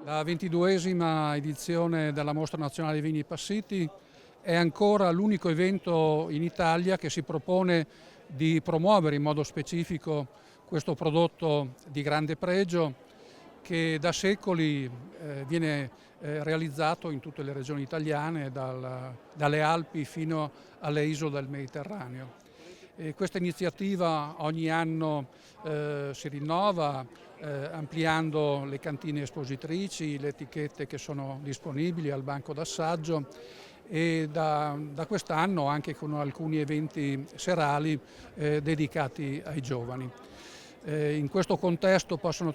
La 22esima edizione della Mostra Nazionale dei Vini Passiti è ancora l'unico evento in Italia che si propone di promuovere in modo specifico questo prodotto di grande pregio che da secoli viene realizzato in tutte le regioni italiane, dalle Alpi fino alle isole del Mediterraneo. Questa iniziativa ogni anno si rinnova ampliando le cantine espositrici, le etichette che sono disponibili al banco d'assaggio e da quest'anno anche con alcuni eventi serali dedicati ai giovani. In questo contesto possono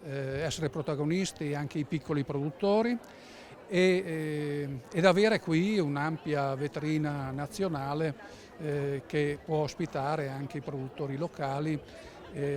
essere protagonisti anche i piccoli produttori ed avere qui un'ampia vetrina nazionale che può ospitare anche i produttori locali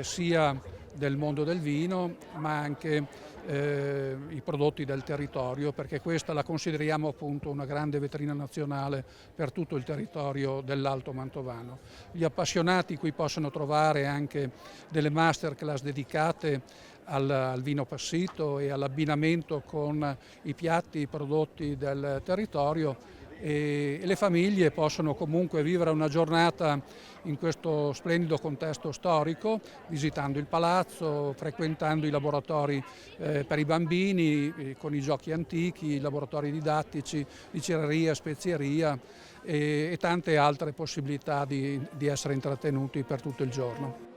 sia del mondo del vino ma anche i prodotti del territorio, perché questa la consideriamo appunto una grande vetrina nazionale per tutto il territorio dell'Alto Mantovano. Gli appassionati qui possono trovare anche delle masterclass dedicate al vino passito e all'abbinamento con i piatti, i prodotti del territorio e le famiglie possono comunque vivere una giornata in questo splendido contesto storico, visitando il palazzo, frequentando i laboratori per i bambini, con i giochi antichi, i laboratori didattici di cereria, spezieria e tante altre possibilità di essere intrattenuti per tutto il giorno.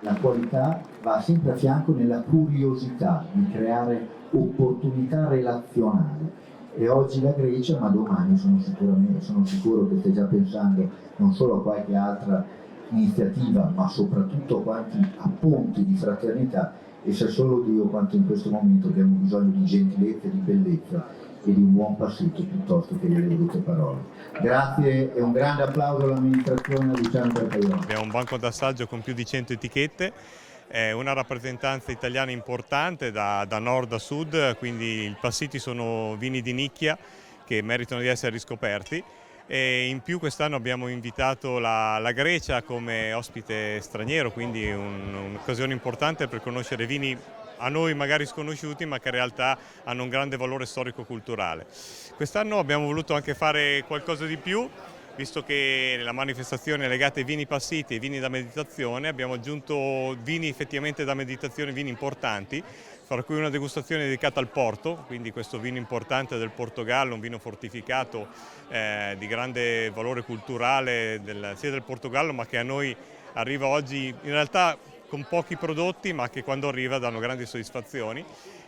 La qualità va sempre a fianco nella curiosità di creare opportunità relazionali e oggi la Grecia, ma domani sono sicuro che stai già pensando non solo a qualche altra iniziativa, ma soprattutto a quanti appunti di fraternità, e sa solo Dio quanto in questo momento abbiamo bisogno di gentilezza, di bellezza e di un buon passito piuttosto che delle brutte parole. Grazie e un grande applauso all'amministrazione di Luciano Bertaioli. Abbiamo un banco d'assaggio con più di 100 etichette, una rappresentanza italiana importante da nord a sud, quindi i passiti sono vini di nicchia che meritano di essere riscoperti. E in più quest'anno abbiamo invitato la Grecia come ospite straniero, quindi un'occasione importante per conoscere vini a noi magari sconosciuti ma che in realtà hanno un grande valore storico-culturale. Quest'anno abbiamo voluto anche fare qualcosa di più, visto che la manifestazione è legata ai vini passiti e vini da meditazione, abbiamo aggiunto vini effettivamente da meditazione, vini importanti, fra cui una degustazione dedicata al Porto, quindi questo vino importante del Portogallo, un vino fortificato di grande valore culturale sia del Portogallo ma che a noi arriva oggi in realtà con pochi prodotti ma che quando arriva danno grandi soddisfazioni.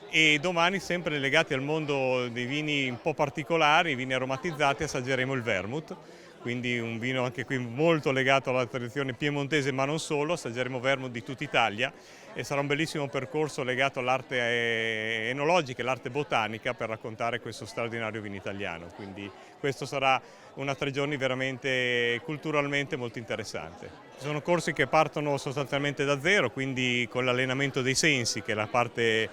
E domani, sempre legati al mondo dei vini un po' particolari, vini aromatizzati, assaggeremo il Vermouth, quindi un vino anche qui molto legato alla tradizione piemontese ma non solo. Assaggeremo Vermouth di tutta Italia e sarà un bellissimo percorso legato all'arte enologica e all'arte botanica per raccontare questo straordinario vino italiano, quindi questo sarà una 3 giorni veramente culturalmente molto interessante. Ci sono corsi che partono sostanzialmente da zero, quindi con l'allenamento dei sensi, che è la parte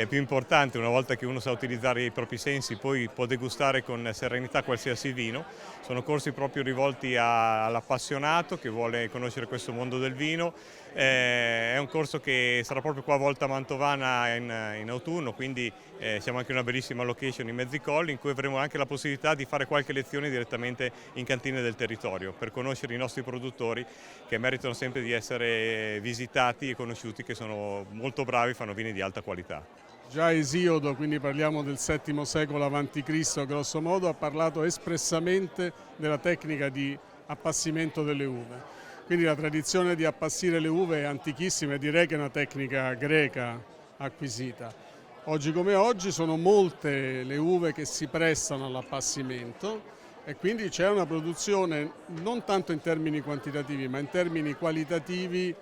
più importante. Una volta che uno sa utilizzare i propri sensi poi può degustare con serenità qualsiasi vino. Sono corsi proprio rivolti all'appassionato che vuole conoscere questo mondo del vino. È un corso che sarà proprio qua a Volta Mantovana in autunno, quindi siamo anche in una bellissima location in Mezzicolli, in cui avremo anche la possibilità di fare qualche lezione direttamente in cantine del territorio per conoscere i nostri produttori che meritano sempre di essere visitati e conosciuti, che sono molto bravi, fanno vini di alta qualità. Già Esiodo, quindi parliamo del VII secolo a.C. grosso modo, ha parlato espressamente della tecnica di appassimento delle uve. Quindi la tradizione di appassire le uve è antichissima e direi che è una tecnica greca acquisita. Oggi come oggi sono molte le uve che si prestano all'appassimento e quindi c'è una produzione non tanto in termini quantitativi ma in termini qualitativi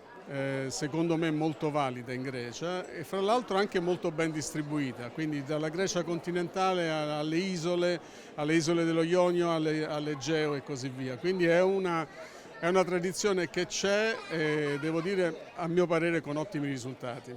secondo me molto valida in Grecia e fra l'altro anche molto ben distribuita, quindi dalla Grecia continentale alle isole dello Ionio, all'Egeo e così via. Quindi è una tradizione che c'è e devo dire a mio parere con ottimi risultati.